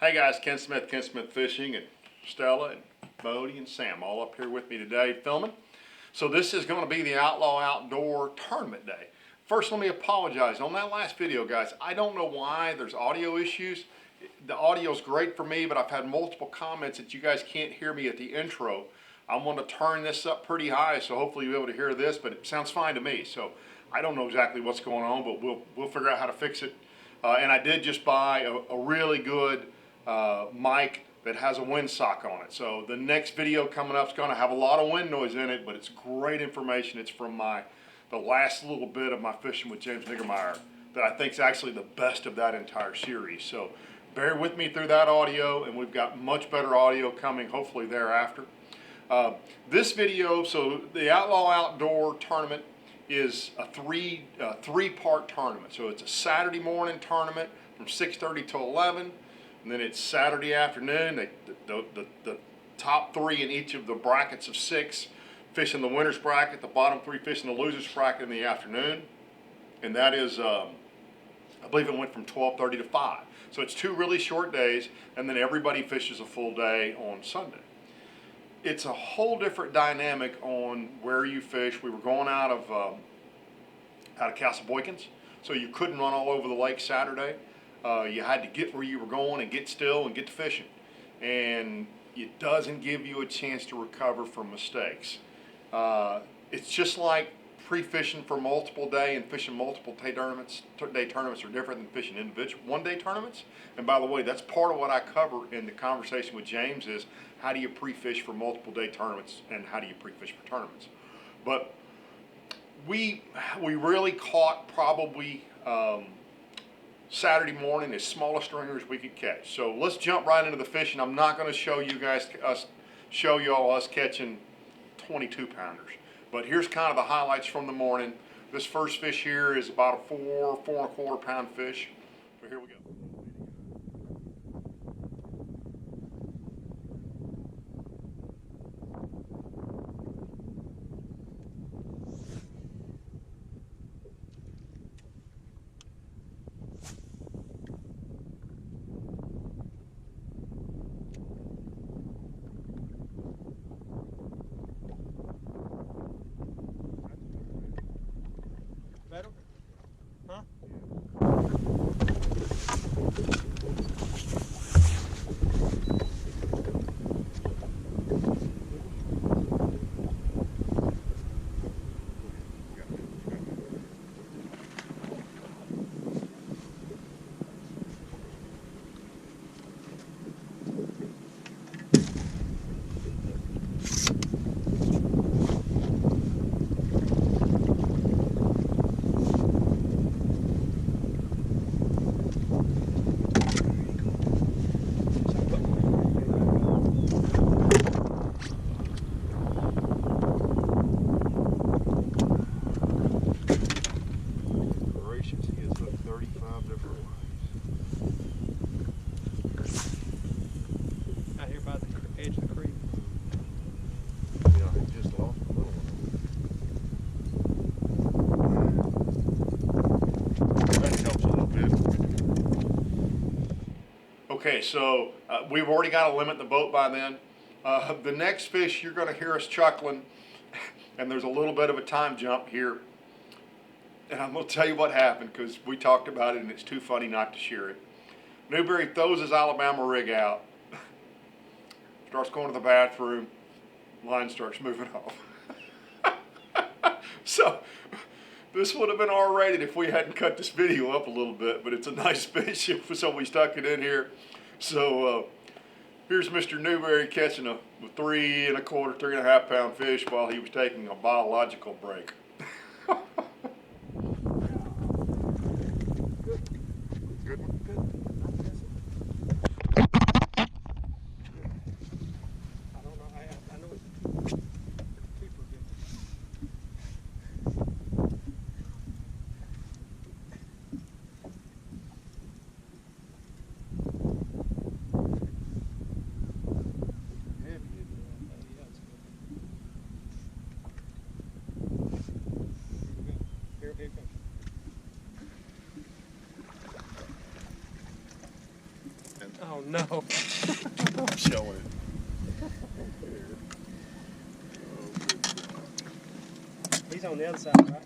Hey guys, Ken Smith Fishing, and Stella and Bodie and Sam all up here with me today filming. So this is going to be the Outlaw Outdoor Tournament Day. First, let me apologize. On that last video, guys, I don't know why there's audio issues. The audio's great for me, but I've had multiple comments that you guys can't hear me at the intro. I'm going to turn this up pretty high, so hopefully you'll be able to hear this, but it sounds fine to me. So I don't know exactly what's going on, but we'll figure out how to fix it. And I did just buy a really good mic that has a windsock on it. So the next video coming up is going to have a lot of wind noise in it, but it's great information. It's from the last little bit of my fishing with James Niggermeyer that I think is actually the best of that entire series. So bear with me through that audio, and we've got much better audio coming hopefully thereafter. This video, so the Outlaw Outdoor Tournament is a three-part tournament. So it's a Saturday morning tournament from 6:30 to 11. And then it's Saturday afternoon. The top three in each of the brackets of 6 fish in the winner's bracket. The bottom 3 fish in the loser's bracket in the afternoon. And that is, I believe it went from 12:30 to 5. So it's 2 really short days, and then everybody fishes a full day on Sunday. It's a whole different dynamic on where you fish. We were going out of Castle Boykins, so you couldn't run all over the lake Saturday. You had to get where you were going and get still and get to fishing. And it doesn't give you a chance to recover from mistakes. It's just like pre-fishing for multiple day and fishing multiple day tournaments are different than fishing individual one-day tournaments. And by the way, that's part of what I cover in the conversation with James is how do you pre-fish for multiple day tournaments and how do you pre-fish for tournaments. But we really caught probably Saturday morning as small a stringer as we could catch. So let's jump right into the fishing. I'm not going to show you guys us catching 22 pounders, but here's kind of the highlights from the morning. This first fish here is about a 4.25 pound fish. So here we go. Better? Huh? Okay, so we've already got to limit the boat by then. The next fish you're going to hear us chuckling, and there's a little bit of a time jump here. And I'm going to tell you what happened because we talked about it and it's too funny not to share it. Newberry throws his Alabama rig out, starts going to the bathroom, line starts moving off. So this would have been R-rated if we hadn't cut this video up a little bit, but it's a nice fish, so we stuck it in here. So here's Mr. Newberry catching a 3.25 pound fish while he was taking a biological break. Good one? Good. I don't know. I know it's keeper good. No. I'm showing it. He's on the other side, right?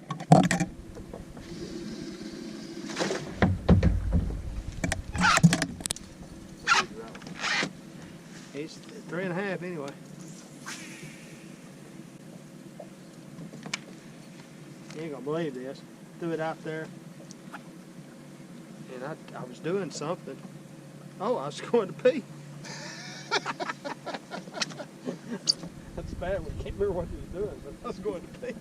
He's 3.5 anyway. You ain't gonna believe this. Threw it out there, and I was doing something. Oh, I was going to pee. That's bad. We can't remember what he was doing, but I was going to pee.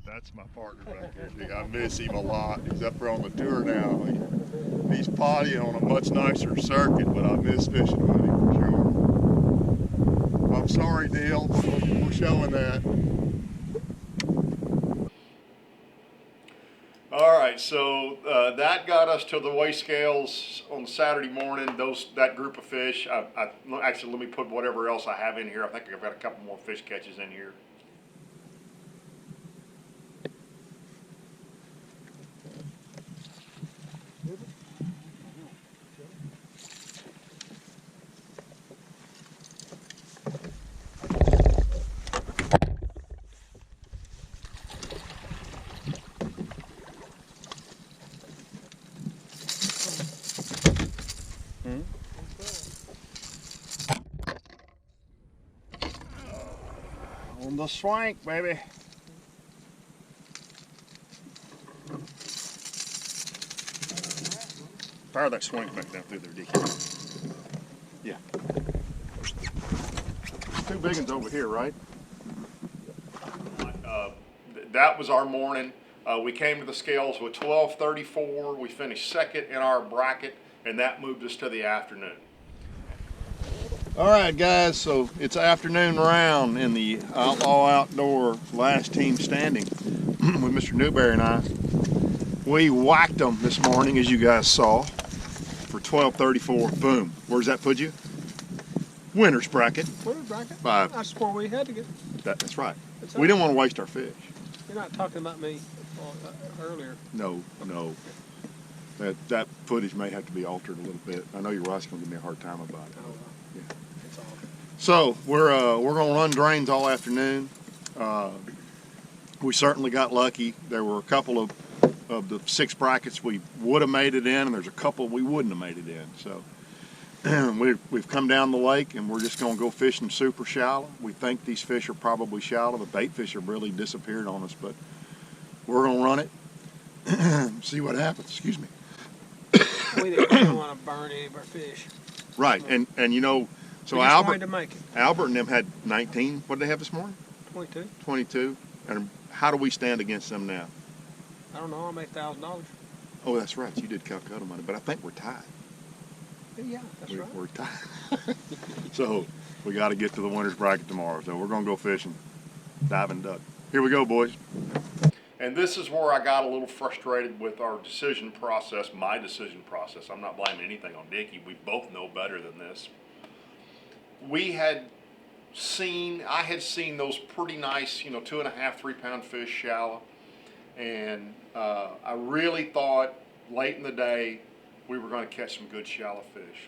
That's my partner back there. I miss him a lot. He's up there on the tour now. He's pottying on a much nicer circuit, but I miss fishing with him for sure. I'm sorry, Dale, for showing that. All right, so that got us to the weigh scales on Saturday morning. That group of fish. Actually, let me put whatever else I have in here. I think I've got a couple more fish catches in here. On the swank, baby. Fire that swank back down through there, DK. Yeah. Two big ones over here, right? That was our morning. We came to the scales with 1234. We finished second in our bracket, and that moved us to the afternoon. All right, guys, so it's afternoon round in the Outlaw Outdoor Last Team standing with Mr. Newberry and I. We whacked them this morning, as you guys saw, for 1234. Boom. Where's that put you? Winner's bracket. Winner's bracket? Five. I swore we had to get. That's right. We didn't want to waste our fish. You're not talking about me earlier. No. That footage may have to be altered a little bit. I know your wife's going to give me a hard time about it. Oh, yeah. It's all. So we're going to run drains all afternoon. We certainly got lucky. There were a couple of the 6 brackets we would have made it in, and there's a couple we wouldn't have made it in. So we've come down the lake, and we're just going to go fishing super shallow. We think these fish are probably shallow. The bait fish have really disappeared on us, but we're going to run it, see what happens. Excuse me. We didn't want to burn any of our fish. Right, and you know, so we just wanted to make it. Albert and them had 19. What did they have this morning? 22. 22. And how do we stand against them now? I don't know. I made $1,000. Oh, that's right. You did Calcutta money, but I think we're tied. Yeah, that's right. We're tied. So we got to get to the winner's bracket tomorrow. So we're going to go fishing, diving duck. Here we go, boys. And this is where I got a little frustrated with our decision process, my decision process. I'm not blaming anything on Dickie. We both know better than this. I had seen those pretty nice, 2.5, 3 pound fish shallow. And I really thought late in the day we were going to catch some good shallow fish.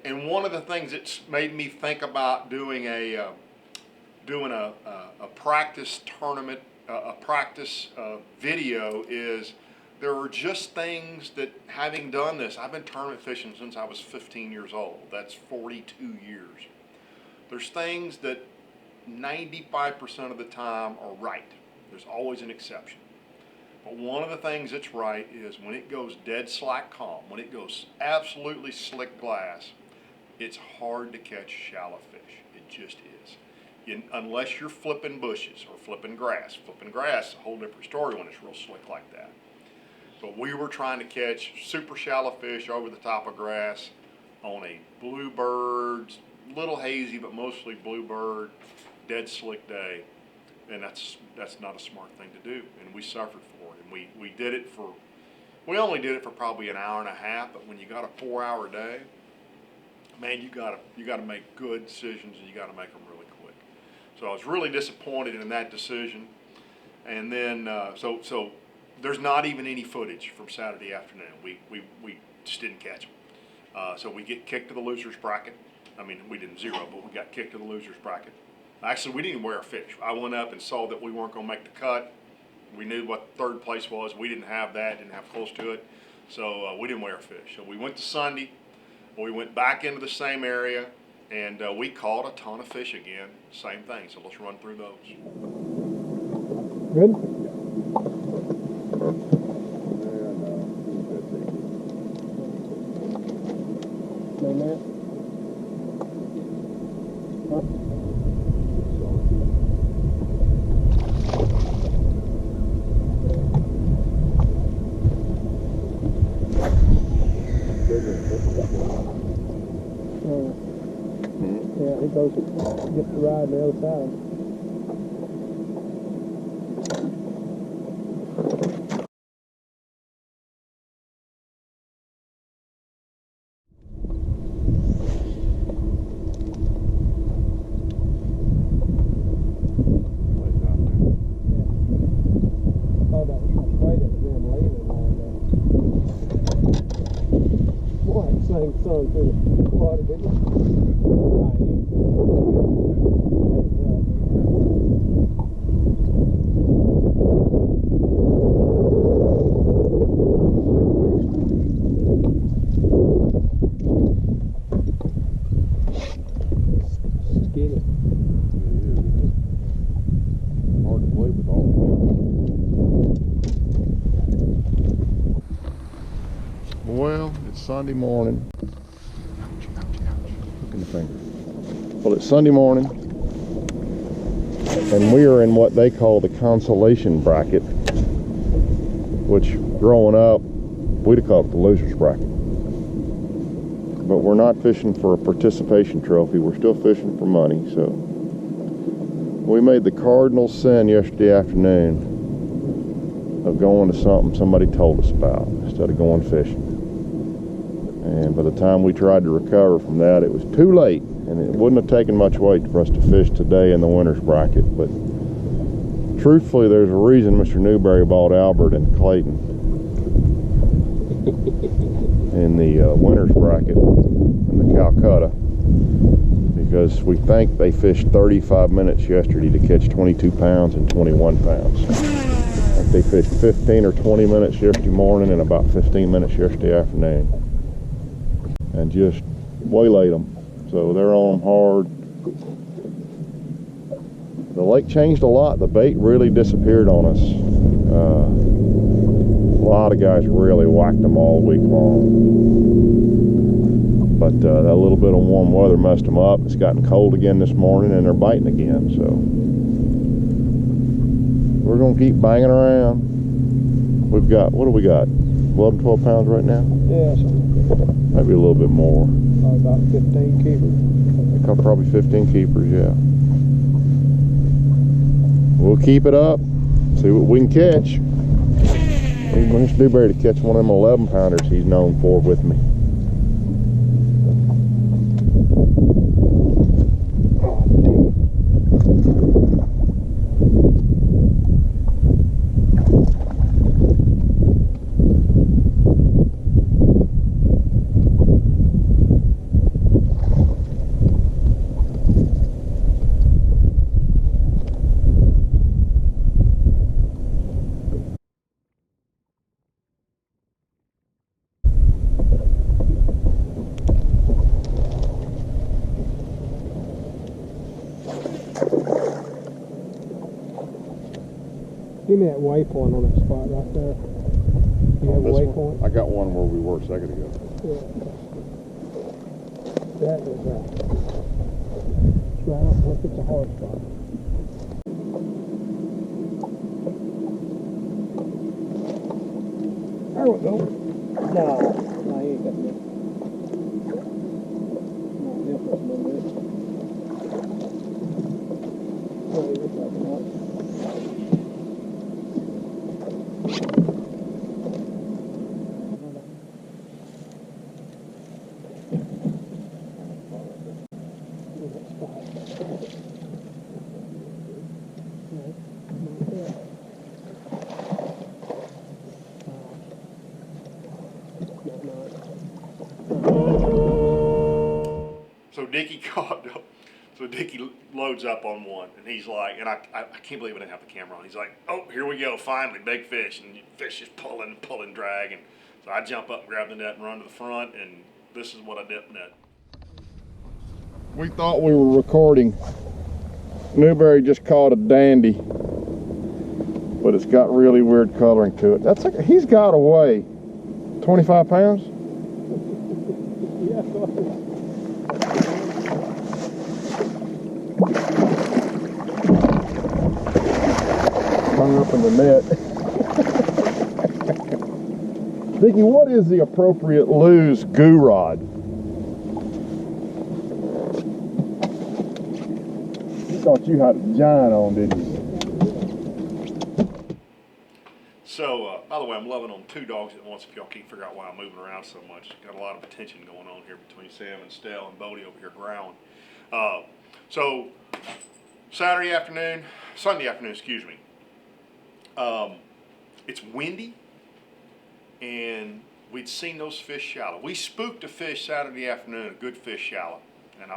And one of the things that's made me think about doing a practice tournament, a practice video is there are just things that, having done this, I've been tournament fishing since I was 15 years old. That's 42 years. There's things that 95% of the time are right. There's always an exception. But one of the things that's right is when it goes dead slack calm, when it goes absolutely slick glass, it's hard to catch shallow fish. It just is. Unless you're flipping bushes or flipping grass. Flipping grass is a whole different story when it's real slick like that. But we were trying to catch super shallow fish over the top of grass on a bluebird, little hazy, but mostly bluebird, dead slick day. And that's not a smart thing to do, and we suffered for it. And we only did it for probably an hour and a half, but when you got a 4-hour day, man, you gotta make good decisions, and you gotta make them really quick. So I was really disappointed in that decision. And then so there's not even any footage from Saturday afternoon. We just didn't catch them. So we get kicked to the loser's bracket. I mean, we didn't zero, but we got kicked to the loser's bracket. Actually, we didn't even wear a fish. I went up and saw that we weren't going to make the cut. We knew what third place was. We didn't have that, didn't have close to it. So we didn't wear a fish. So we went to Sunday. We went back into the same area, and we caught a ton of fish again. Same thing. So let's run through those. Good? No, man. Huh? Yeah, he goes, gets to ride on the other side. Oh, that was afraid of them leaving all day. Boy, that thing sung through the water, didn't it? Well, it's Sunday morning. Look in the finger. Well, it's Sunday morning, and we are in what they call the consolation bracket, which growing up, we'd have called it the loser's bracket. But we're not fishing for a participation trophy. We're still fishing for money. So we made the cardinal sin yesterday afternoon of going to something somebody told us about instead of going fishing. And by the time we tried to recover from that, it was too late, and it wouldn't have taken much weight for us to fish today in the winner's bracket. But truthfully, there's a reason Mr. Newberry bought Albert and Clayton in the winner's bracket in the Calcutta, because we think they fished 35 minutes yesterday to catch 22 pounds and 21 pounds. I think they fished 15 or 20 minutes yesterday morning and about 15 minutes yesterday afternoon, and just waylaid them. So they're on them hard. The lake changed a lot. The bait really disappeared on us. A lot of guys really whacked them all week long. But that little bit of warm weather messed them up. It's gotten cold again this morning, and they're biting again. So we're going to keep banging around. We've got, what do we got? 11, 12 pounds right now? Yeah, maybe a little bit more. about 15 keepers. Probably 15 keepers, yeah. We'll keep it up, see what we can catch. I need Mr. Newberry to catch one of them 11 pounders he's known for with me. Give me that waypoint on that spot right there. You have a waypoint? I got one where we were a second ago. Yeah. That is it's right up. Look, it's a hard spot. There we go. No, he ain't got nothing. No, he'll put some in there. Oh, he looks like not. Dickie caught, so Dickie loads up on one, and he's like, and I can't believe I didn't have the camera on. He's like, oh, here we go, finally, big fish, and the fish is pulling, dragging. So I jump up, grab the net, and run to the front, and this is what I dipped net. We thought we were recording. Newberry just caught a dandy, but it's got really weird coloring to it. That's like, he's got to weigh 25 pounds? Yeah. Hung up in the net. Dickie, what is the appropriate Lew's goo rod? You thought you had a giant on, didn't you? So, by the way, I'm loving on two dogs at once. If y'all can't figure out why I'm moving around so much, got a lot of attention going on here between Sam and Stell and Bodie over here growling. So, Sunday afternoon, excuse me. It's windy, and we'd seen those fish shallow. We spooked a fish Saturday afternoon, a good fish shallow, and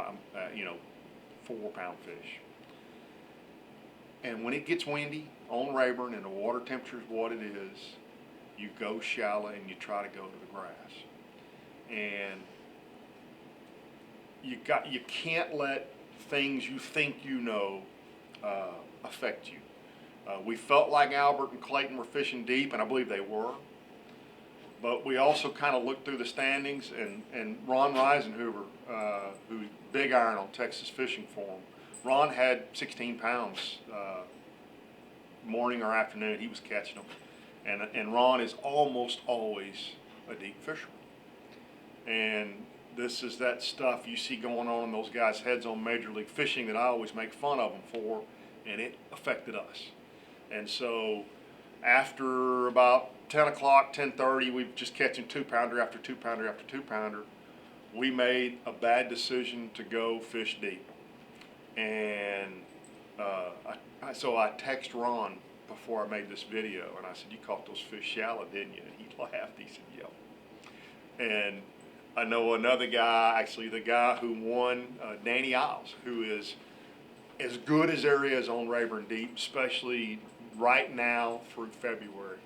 4-pound fish. And when it gets windy on Rayburn and the water temperature is what it is, you go shallow and you try to go to the grass. And you can't let things you think you know affect you. We felt like Albert and Clayton were fishing deep, and I believe they were. But we also kind of looked through the standings, and Ron Reisenhuber, who's Big Iron on Texas Fishing Forum, Ron had 16 pounds morning or afternoon. He was catching them. And Ron is almost always a deep fisherman. And this is that stuff you see going on in those guys' heads on Major League Fishing that I always make fun of them for, and it affected us. And so after about 10 o'clock, 10:30, we were just catching 2-pounder after 2-pounder after 2-pounder. We made a bad decision to go fish deep. And so I texted Ron before I made this video, and I said, you caught those fish shallow, didn't you? And he laughed. He said, yep. And I know another guy, actually the guy who won, Danny Isles, who is as good as there is on Rayburn Deep, especially right now through February.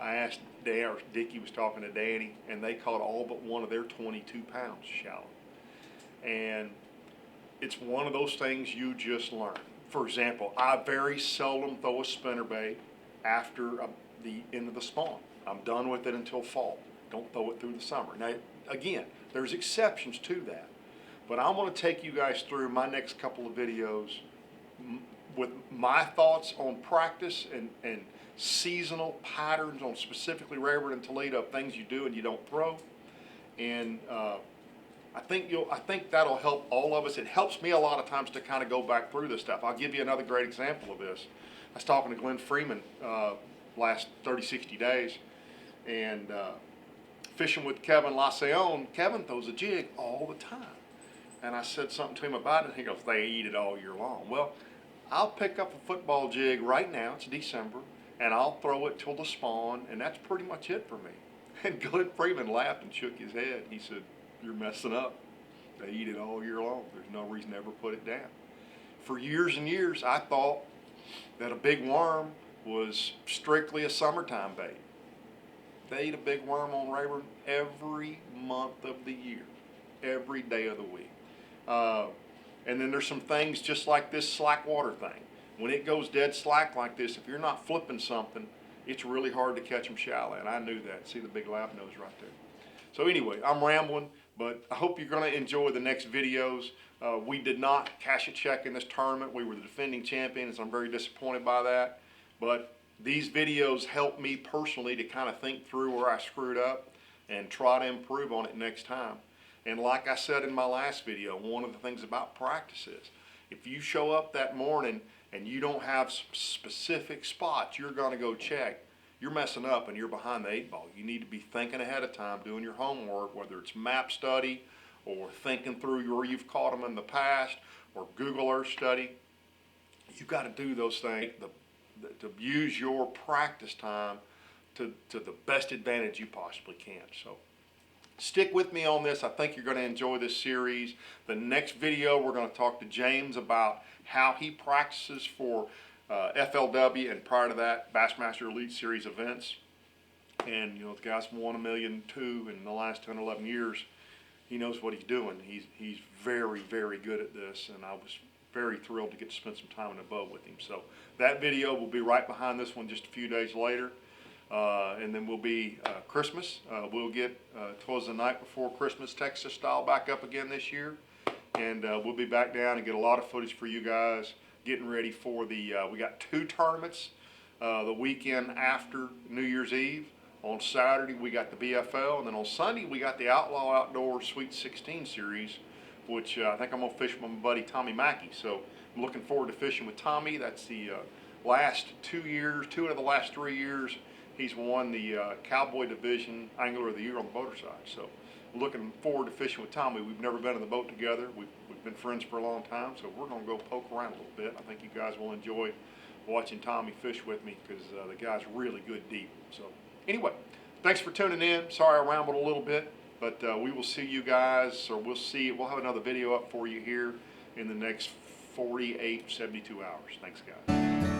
I asked Dickie was talking to Danny, and they caught all but one of their 22 pounds shallow. And it's one of those things you just learn. For example, I very seldom throw a spinnerbait after the end of the spawn. I'm done with it until fall. Don't throw it through the summer. Now, again, there's exceptions to that. But I'm going to take you guys through my next couple of videos with my thoughts on practice and seasonal patterns on specifically Rayburn and Toledo, things you do and you don't throw. And I think that'll help all of us. It helps me a lot of times to kind of go back through this stuff. I'll give you another great example of this. I was talking to Glenn Freeman last 30, 60 days, and fishing with Kevin Laseon. Kevin throws a jig all the time. And I said something to him about it, and he goes, they eat it all year long. Well, I'll pick up a football jig right now, it's December, and I'll throw it till the spawn, and that's pretty much it for me. And Glenn Freeman laughed and shook his head. He said, you're messing up. They eat it all year long. There's no reason to ever put it down. For years and years, I thought that a big worm was strictly a summertime bait. They eat a big worm on Rayburn every month of the year, every day of the week. And then there's some things just like this slack water thing. When it goes dead slack like this, if you're not flipping something, it's really hard to catch them shallow, and I knew that. See the big lab nose right there. So anyway, I'm rambling, but I hope you're going to enjoy the next videos. We did not cash a check in this tournament. We were the defending champions. I'm very disappointed by that. But these videos help me personally to kind of think through where I screwed up and try to improve on it next time. And like I said in my last video, one of the things about practice is if you show up that morning and you don't have specific spots you're going to go check, you're messing up and you're behind the 8 ball. You need to be thinking ahead of time, doing your homework, whether it's map study or thinking through where you've caught them in the past or Google Earth study. You've got to do those things to use your practice time to the best advantage you possibly can. So Stick with me on this. I think you're going to enjoy this series. The next video, we're going to talk to James about how he practices for FLW and prior to that, Bassmaster Elite Series events. And you know, the guy's won $1.2 million in the last 10 or 11 years. He knows what he's doing. He's very, very good at this, and I was very thrilled to get to spend some time in the boat with him. So that video will be right behind this one just a few days later. And then we'll be Christmas. We'll get Twas the Night Before Christmas Texas style back up again this year. And we'll be back down and get a lot of footage for you guys getting ready for the, we got 2 tournaments the weekend after New Year's Eve. On Saturday we got the BFL, and then on Sunday we got the Outlaw Outdoors Sweet 16 series, which I think I'm going to fish with my buddy Tommy Mackey. So I'm looking forward to fishing with Tommy. That's the last 2 years, 2 out of the last 3 years, he's won the Cowboy Division Angler of the Year on the boater side. So looking forward to fishing with Tommy. We've never been in the boat together. We've been friends for a long time, so we're going to go poke around a little bit. I think you guys will enjoy watching Tommy fish with me because the guy's really good deep. So anyway, thanks for tuning in. Sorry I rambled a little bit, but we will see you guys, or we'll have another video up for you here in the next 48, 72 hours. Thanks, guys.